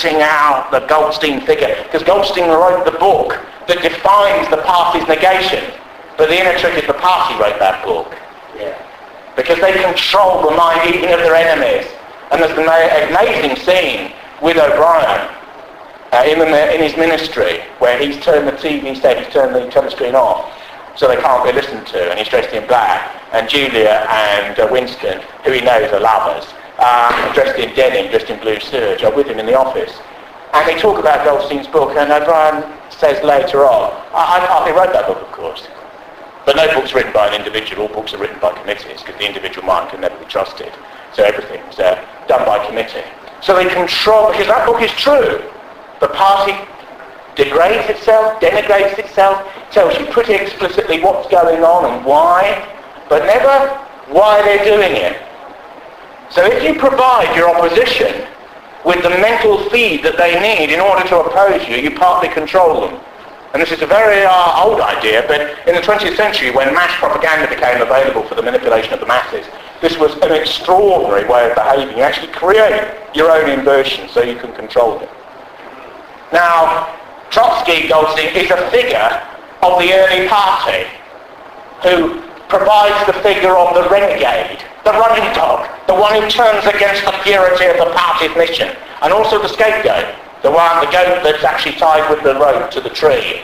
pointing out the Goldstein figure, because Goldstein wrote the book that defines the party's negation. But the inner trick is the party wrote that book. Yeah. Because they control the mind even of their enemies. And there's an amazing scene with O'Brien in his ministry where he's turned the TV set, he's turned the telescreen off so they can't be listened to, and he's dressed in black, and Julia and Winston, who he knows are lovers, dressed in denim, dressed in blue serge, are with him in the office. And they talk about Goldstein's book, and O'Brien says later on, I partly wrote that book, of course. But no book's written by an individual, all books are written by committees, because the individual mind can never be trusted. So everything's done by committee. So they control, because that book is true. The party degrades itself, denigrates itself, tells you pretty explicitly what's going on and why, but never why they're doing it. So if you provide your opposition with the mental feed that they need in order to oppose you, you partly control them. And this is a very old idea, but in the 20th century, when mass propaganda became available for the manipulation of the masses, this was an extraordinary way of behaving. You actually create your own inversion so you can control them. Now, Trotsky, Goldstein, is a figure of the early party who provides the figure of the renegade, the running dog, the one who turns against the purity of the party's mission, and also the scapegoat, the goat that's actually tied with the rope to the tree.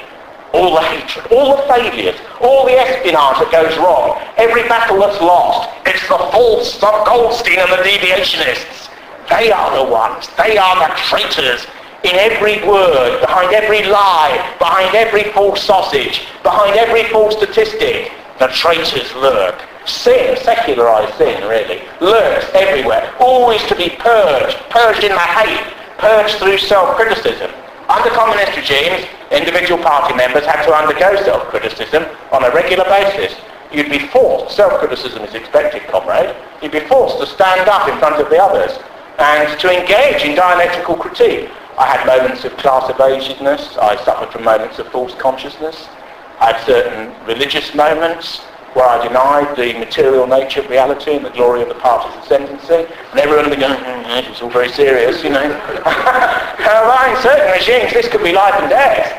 All the hatred, all the failures, all the espionage that goes wrong, every battle that's lost, it's the false Goldstein and the deviationists. They are the ones, they are the traitors in every word, behind every lie, behind every false sausage, behind every false statistic. The traitors lurk. Sin, secularized sin really, lurks everywhere, always to be purged in the hate, purged through self-criticism. Under communist regimes, individual party members had to undergo self-criticism on a regular basis. You'd be forced, self-criticism is expected, comrade, you'd be forced to stand up in front of the others and to engage in dialectical critique. I had moments of class evasiveness, I suffered from moments of false consciousness, I had certain religious moments where I denied the material nature of reality and the glory of the party's ascendancy, and everyone would be going, it's all very serious, you know. In certain regimes, this could be life and death.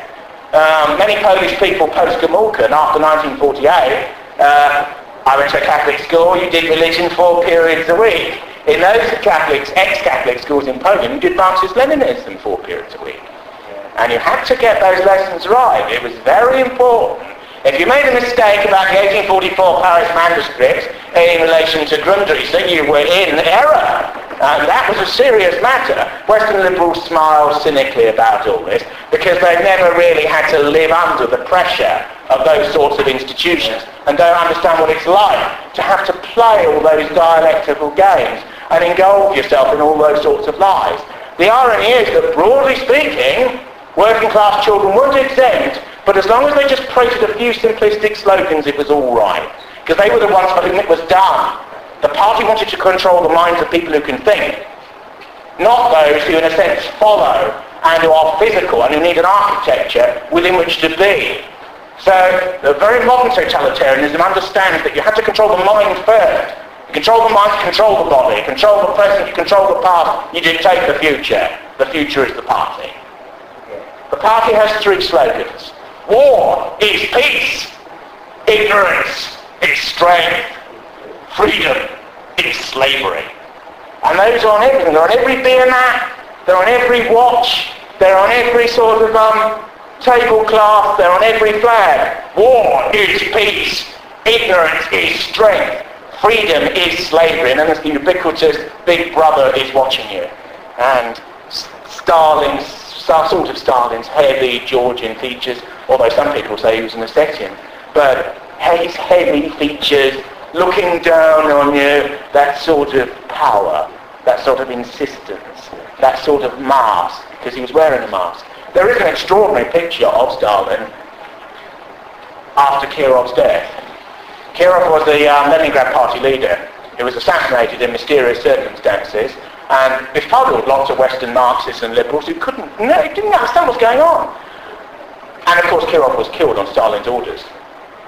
Many Polish people post-Gomulka, after 1948, I went to a Catholic school, you did religion 4 periods a week. In those Catholics, ex-Catholic schools in Poland, you did Marxist-Leninism 4 periods a week. And you had to get those lessons right. It was very important. If you made a mistake about the 1844 Paris manuscript in relation to Grundrisse, you were in error. And that was a serious matter. Western liberals smile cynically about all this because they've never really had to live under the pressure of those sorts of institutions and don't understand what it's like to have to play all those dialectical games and engulf yourself in all those sorts of lies. The irony is that, broadly speaking, working class children weren't exempt, but as long as they just prated a few simplistic slogans, it was all right. Because they were the ones for whom it was done. The party wanted to control the minds of people who can think, not those who in a sense follow and who are physical and who need an architecture within which to be. So the very modern totalitarianism understands that you have to control the mind first. You control the mind, you control the body, you control the present, you control the past, you dictate the future. The future is the party. The party has 3 slogans. War is peace. Ignorance is strength. Freedom is slavery. And those are on everything. They're on every beer mat. They're on every watch. They're on every sort of tablecloth. They're on every flag. War is peace. Ignorance is strength. Freedom is slavery. And then there's the ubiquitous Big Brother is watching you. And Stalin's heavy Georgian features, although some people say he was an Ossetian, but his heavy features, looking down on you, that sort of power, that sort of insistence, that sort of mask, because he was wearing a mask. There is an extraordinary picture of Stalin after Kirov's death. Kirov was the Leningrad party leader. He was assassinated in mysterious circumstances, and it's puzzled lots of Western Marxists and liberals who didn't understand what's going on. And of course Kirov was killed on Stalin's orders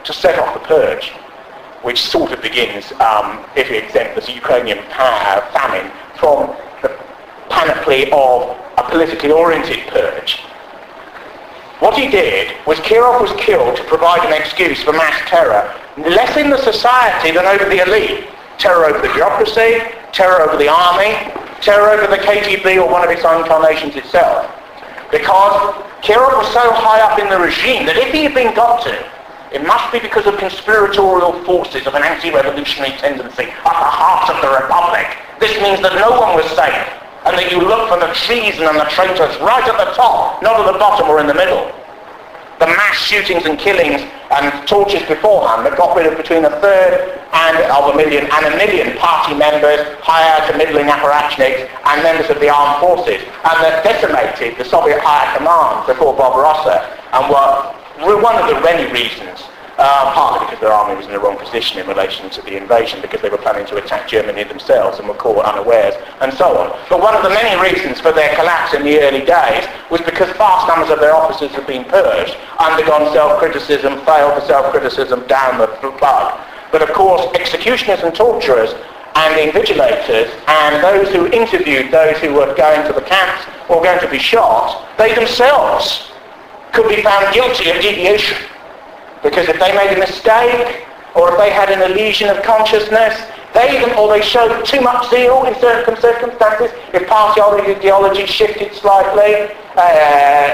to set off the purge, which sort of begins, if you exempt the Ukrainian famine, from the panoply of a politically oriented purge. What he did was Kirov was killed to provide an excuse for mass terror, less in the society than over the elite. Terror over the bureaucracy, terror over the army, terror over the KGB or one of its incarnations itself. Because Kirov was so high up in the regime that if he had been got to, it must be because of conspiratorial forces of an anti-revolutionary tendency at the heart of the Republic. This means that no one was safe, and that you look for the treason and the traitors right at the top, not at the bottom or in the middle. The mass shootings and killings and tortures beforehand that got rid of between 1/3 of a million and 1 million party members, higher to middling apparatchiks, and members of the armed forces, and that decimated the Soviet higher command before Barbarossa, and were one of the many reasons, partly because their army was in the wrong position in relation to the invasion, because they were planning to attack Germany themselves and were caught unawares, and so on. But one of the many reasons for their collapse in the early days was because vast numbers of their officers had been purged, undergone self-criticism, failed for self-criticism, down the plug. But of course, executioners and torturers and invigilators and those who interviewed those who were going to the camps or going to be shot, they themselves could be found guilty of deviation. Because if they made a mistake, or if they had an illusion of consciousness, or they showed too much zeal in certain circumstances, if party ideology shifted slightly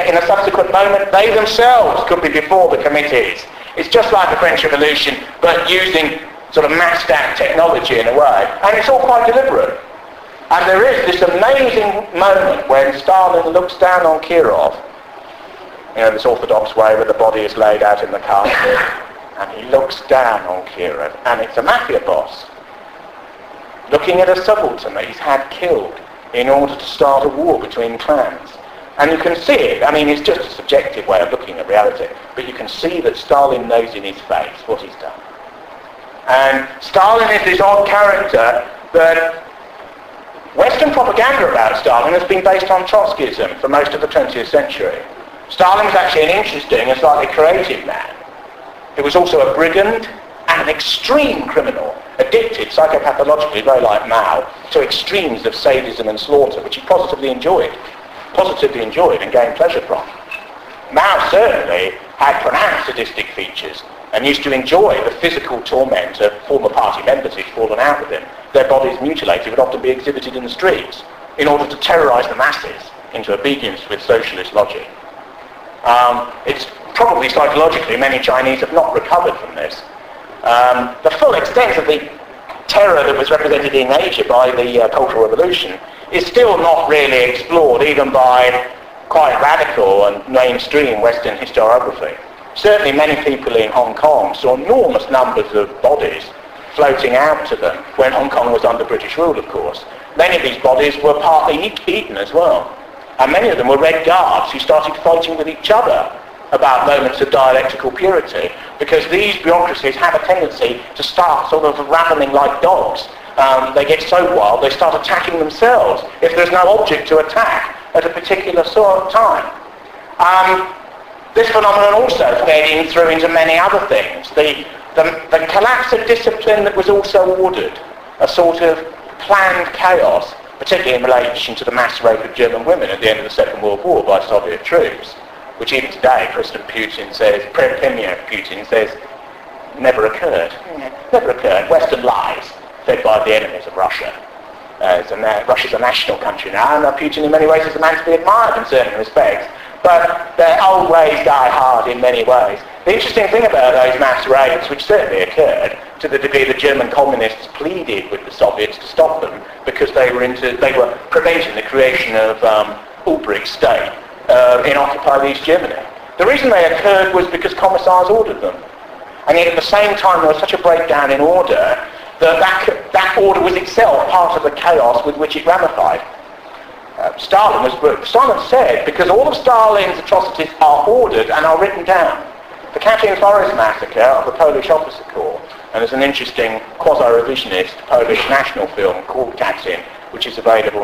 in a subsequent moment, they themselves could be before the committees. It's just like the French Revolution, but using sort of massed-out technology in a way. And it's all quite deliberate. And there is this amazing moment when Stalin looks down on Kirov, this orthodox way where the body is laid out in the casket, and he looks down on Kirov, and it's a mafia boss looking at a subaltern that he's had killed in order to start a war between clans. And you can see it. I mean, it's just a subjective way of looking at reality, but you can see that Stalin knows in his face what he's done. And Stalin is this odd character that Western propaganda about Stalin has been based on Trotskyism for most of the 20th century. Stalin was actually an interesting and slightly creative man. He was also a brigand and an extreme criminal, addicted psychopathologically, very like Mao, to extremes of sadism and slaughter, which he positively enjoyed and gained pleasure from. Mao certainly had pronounced sadistic features and used to enjoy the physical torment of former party members who'd fallen out with him. Their bodies mutilated would often be exhibited in the streets in order to terrorise the masses into obedience with socialist logic. It's probably psychologically many Chinese have not recovered from this. The full extent of the terror that was represented in Asia by the Cultural Revolution is still not really explored even by quite radical and mainstream Western historiography. Certainly many people in Hong Kong saw enormous numbers of bodies floating out to them when Hong Kong was under British rule, of course. Many of these bodies were partly eaten as well. And many of them were Red Guards who started fighting with each other about moments of dialectical purity, because these bureaucracies have a tendency to start sort of ravening like dogs. They get so wild they start attacking themselves if there's no object to attack at a particular sort of time. This phenomenon also fed in through into many other things. The collapse of discipline that was also ordered, a sort of planned chaos, particularly in relation to the mass rape of German women at the end of the Second World War by Soviet troops, which even today President Putin says, Premier Putin says, never occurred. Never occurred. Western lies fed by the enemies of Russia. Russia's a national country now, and Putin in many ways is a man to be admired in certain respects. But their old ways die hard in many ways. The interesting thing about those mass rapes, which certainly occurred, to the degree the German communists pleaded with the Soviets to stop them because they were preventing the creation of Ulbricht's state in occupied East Germany. The reason they occurred was because commissars ordered them. And yet at the same time there was such a breakdown in order that order was itself part of the chaos with which it ramified. Stalin said, because all of Stalin's atrocities are ordered and are written down. The Katyn Forest massacre of the Polish officer corps, and there's an interesting quasi-revisionist Polish national film called Katyn, which is available